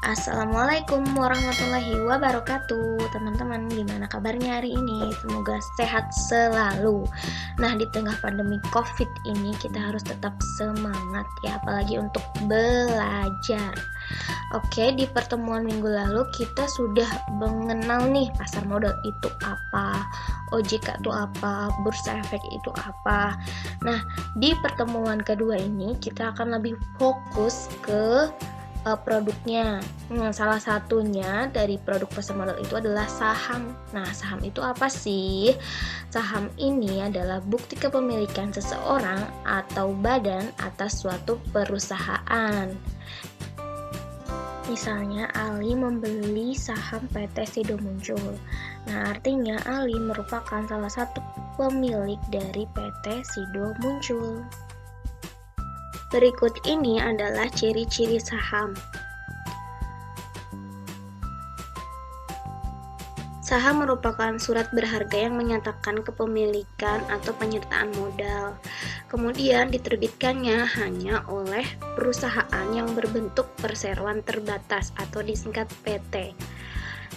Assalamualaikum warahmatullahi wabarakatuh. Teman-teman, gimana kabarnya hari ini? Semoga sehat selalu. Nah, di tengah pandemi COVID ini kita harus tetap semangat ya, apalagi untuk belajar. Oke, di pertemuan minggu lalu kita sudah mengenal nih pasar modal itu apa, OJK itu apa, bursa efek itu apa. Nah, di pertemuan kedua ini kita akan lebih fokus ke produknya. Salah satunya dari produk pasar modal itu adalah saham. Nah, saham itu apa sih? Saham ini adalah bukti kepemilikan seseorang atau badan atas suatu perusahaan. Misalnya Ali membeli saham PT Sido Muncul. Nah, artinya Ali merupakan salah satu pemilik dari PT Sido Muncul. Berikut ini adalah ciri-ciri saham. Saham merupakan surat berharga yang menyatakan kepemilikan atau penyertaan modal. Kemudian diterbitkannya hanya oleh perusahaan yang berbentuk perseroan terbatas atau disingkat PT.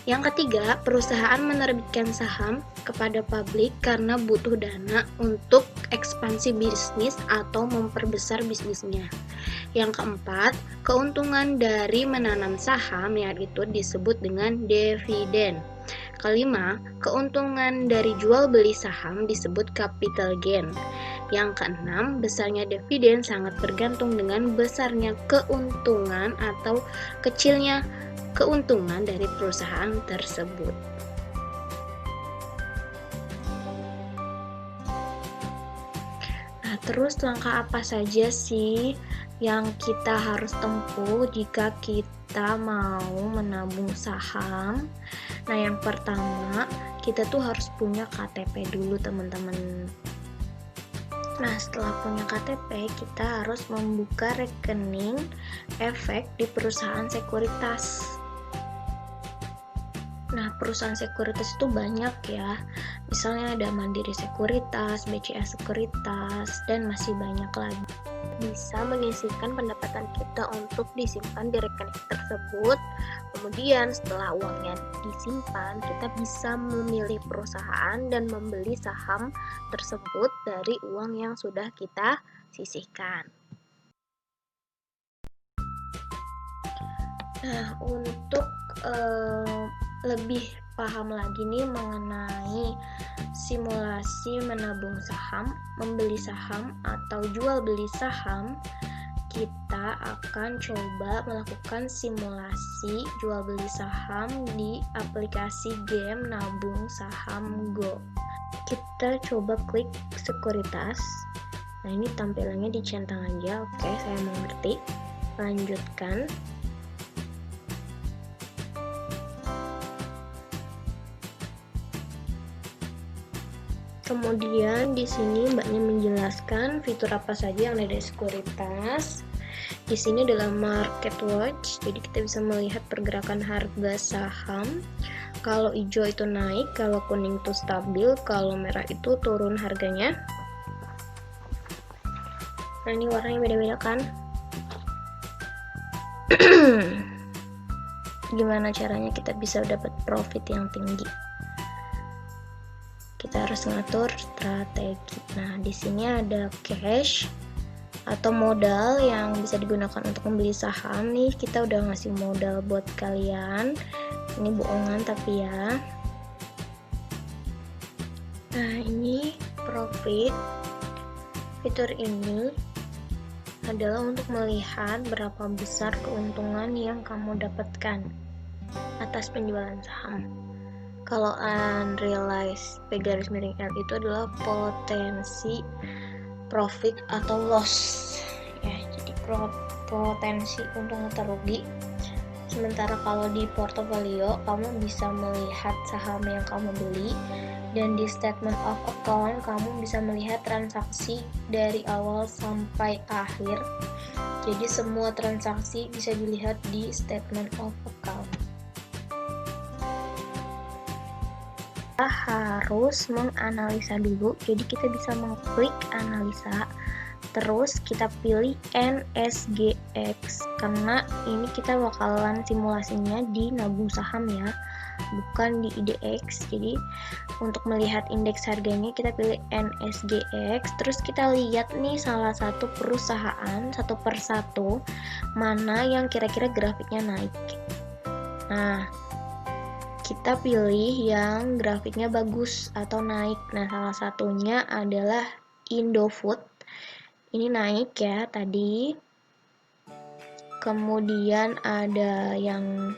Yang ketiga, perusahaan menerbitkan saham kepada publik karena butuh dana untuk ekspansi bisnis atau memperbesar bisnisnya. Yang keempat, keuntungan dari menanam saham yaitu disebut dengan dividen. Kelima, keuntungan dari jual beli saham disebut capital gain. Yang keenam, besarnya dividen sangat bergantung dengan besarnya keuntungan atau kecilnya keuntungan dari perusahaan tersebut. Nah, terus langkah apa saja sih yang kita harus tempuh jika kita mau menabung saham? Nah, yang pertama, kita tuh harus punya KTP dulu, teman-teman. Nah, setelah punya KTP, kita harus membuka rekening efek di perusahaan sekuritas. Nah, perusahaan sekuritas itu banyak ya. Misalnya ada Mandiri Sekuritas, BCA Sekuritas, dan masih banyak lagi. Bisa menyisihkan pendapatan kita untuk disimpan di rekening tersebut. Kemudian setelah uangnya disimpan, kita bisa memilih perusahaan dan membeli saham tersebut dari uang yang sudah kita sisihkan. Nah, untuk lebih paham lagi nih mengenai simulasi menabung saham, membeli saham atau jual beli saham, kita akan coba melakukan simulasi jual beli saham di aplikasi game Nabung Saham Go. Kita coba klik sekuritas. Nah, ini tampilannya dicentang aja. Oke, saya mengerti. Lanjutkan. Kemudian di sini mbaknya menjelaskan fitur apa saja yang ada di sekuritas. Di sini adalah market watch, jadi kita bisa melihat pergerakan harga saham. Kalau hijau itu naik, kalau kuning itu stabil, kalau merah itu turun harganya. Nah, ini warnanya beda-beda kan? Gimana caranya kita bisa dapat profit yang tinggi? Kita harus ngatur strategi. Nah, di sini ada cash atau modal yang bisa digunakan untuk membeli saham nih. Kita udah ngasih modal buat kalian. Ini bohongan tapi ya. Nah, ini profit. Fitur ini adalah untuk melihat berapa besar keuntungan yang kamu dapatkan atas penjualan saham. Kalau unrealized P_L itu adalah potensi profit atau loss ya, jadi potensi untung atau rugi. Sementara kalau di portofolio kamu bisa melihat saham yang kamu beli, dan di statement of account kamu bisa melihat transaksi dari awal sampai akhir. Jadi semua transaksi bisa dilihat di statement of account. Kita harus menganalisa dulu, jadi kita bisa mengklik analisa. Terus kita pilih NSGX karena ini kita bakalan simulasinya di nabung saham ya, bukan di IDX. Jadi untuk melihat indeks harganya kita pilih NSGX. Terus kita lihat nih salah satu perusahaan satu persatu mana yang kira-kira grafiknya naik. Nah, kita pilih yang grafiknya bagus atau naik. Nah, salah satunya adalah Indofood. Ini naik ya tadi. Kemudian ada yang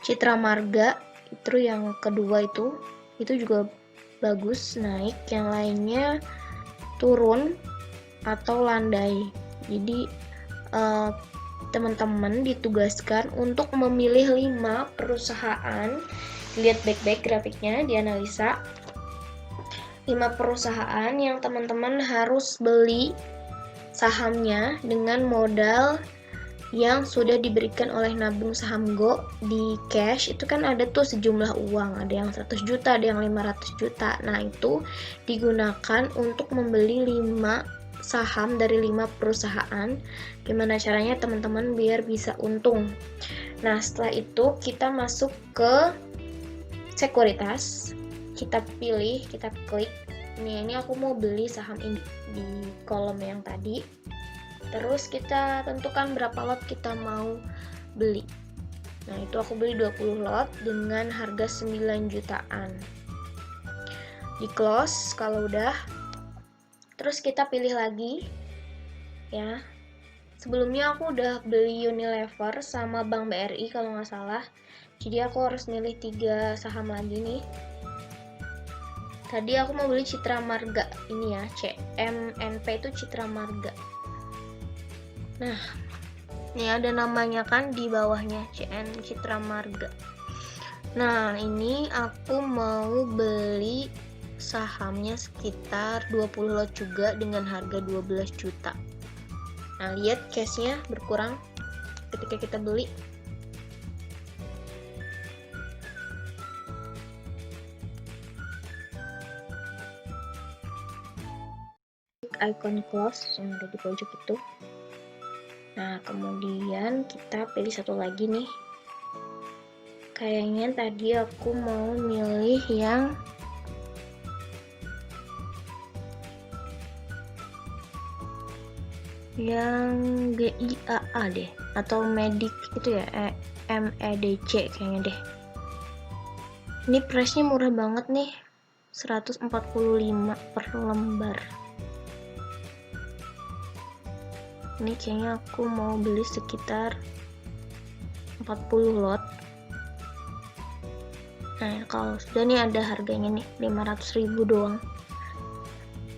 Citra Marga, itu yang kedua itu juga bagus naik. Yang lainnya turun atau landai. Jadi teman-teman ditugaskan untuk memilih 5 perusahaan. Lihat baik-baik grafiknya, dianalisa 5 perusahaan yang teman-teman harus beli sahamnya dengan modal yang sudah diberikan oleh nabung saham Go. Di cash itu kan ada tuh sejumlah uang, ada yang 100 juta, ada yang 500 juta. Nah, itu digunakan untuk membeli 5 saham dari 5 perusahaan. Gimana caranya teman-teman biar bisa untung? Nah, setelah itu kita masuk ke sekuritas. Kita pilih, kita klik. Ini aku mau beli saham ini di kolom yang tadi. Terus kita tentukan berapa lot kita mau beli. Nah, itu aku beli 20 lot dengan harga 9 jutaan. Di close kalau udah. Terus kita pilih lagi ya. Sebelumnya aku udah beli Unilever sama Bank BRI kalau nggak salah. Jadi aku harus milih 3 saham lagi nih. Tadi aku mau beli Citra Marga ini ya, CMNP itu Citra Marga. Nah, ini ada namanya kan di bawahnya, CN Citra Marga. Nah, ini aku mau beli sahamnya sekitar 20 lot juga dengan harga 12 juta. Nah, lihat cashnya berkurang ketika kita beli. Icon close yang ada di pojok itu. Nah, kemudian kita pilih satu lagi nih. Kayaknya tadi aku mau milih yang GIAA deh, atau Medik itu ya, MEDC kayaknya deh. Ini price-nya murah banget nih, 145 per lembar. Ini kayaknya aku mau beli sekitar 40 lot. Nah, kalau sudah nih ada harganya nih 500.000 doang,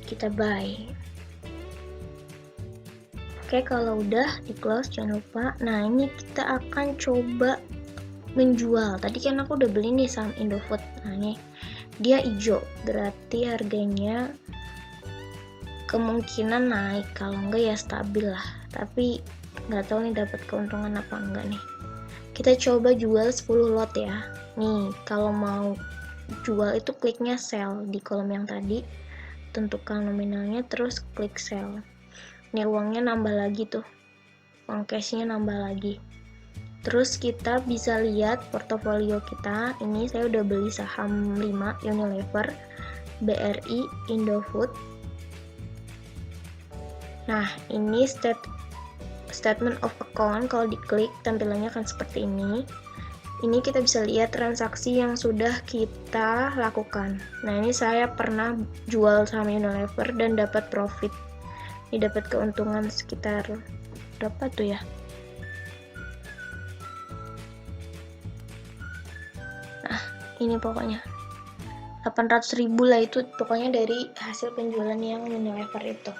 kita buy. Oke, kalau udah di close jangan lupa. Nah, ini kita akan coba menjual. Tadi kan aku udah beli nih saham Indofood. Nah, ini dia hijau, berarti harganya kemungkinan naik, kalau enggak ya stabil lah. Tapi nggak tahu nih dapat keuntungan apa enggak nih. Kita coba jual 10 lot ya. Nih, kalau mau jual itu kliknya sell di kolom yang tadi, tentukan nominalnya, terus klik sell. Ini uangnya nambah lagi tuh, uang cashnya nambah lagi. Terus kita bisa lihat portofolio kita. Ini saya udah beli saham 5, Unilever, BRI, Indofood. Nah, ini statement of account. Kalau diklik tampilannya akan seperti ini. Ini kita bisa lihat transaksi yang sudah kita lakukan. Nah, ini saya pernah jual saham Unilever dan dapat profit. Ini dapat keuntungan sekitar berapa tuh ya? Nah, ini pokoknya 800.000 lah, itu pokoknya dari hasil penjualan yang Unilever itu.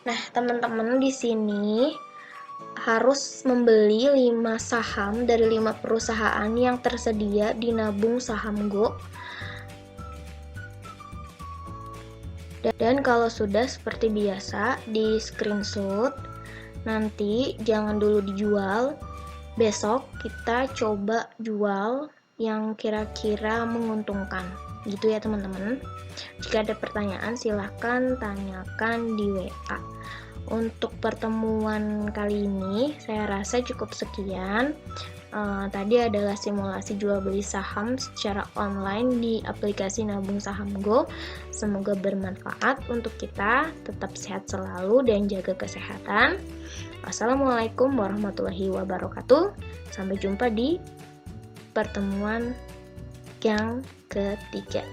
Nah, teman-teman di sini harus membeli 5 saham dari 5 perusahaan yang tersedia di nabung saham Go. Dan kalau sudah seperti biasa di screenshot, nanti jangan dulu dijual. Besok kita coba jual yang kira-kira menguntungkan. Gitu ya teman-teman. Jika ada pertanyaan silahkan tanyakan di WA. Untuk pertemuan kali ini saya rasa cukup sekian. Tadi adalah simulasi jual beli saham secara online di aplikasi Nabung Saham Go. Semoga bermanfaat untuk kita, tetap sehat selalu dan jaga kesehatan. Wassalamualaikum warahmatullahi wabarakatuh. Sampai jumpa di pertemuan yang ketiga.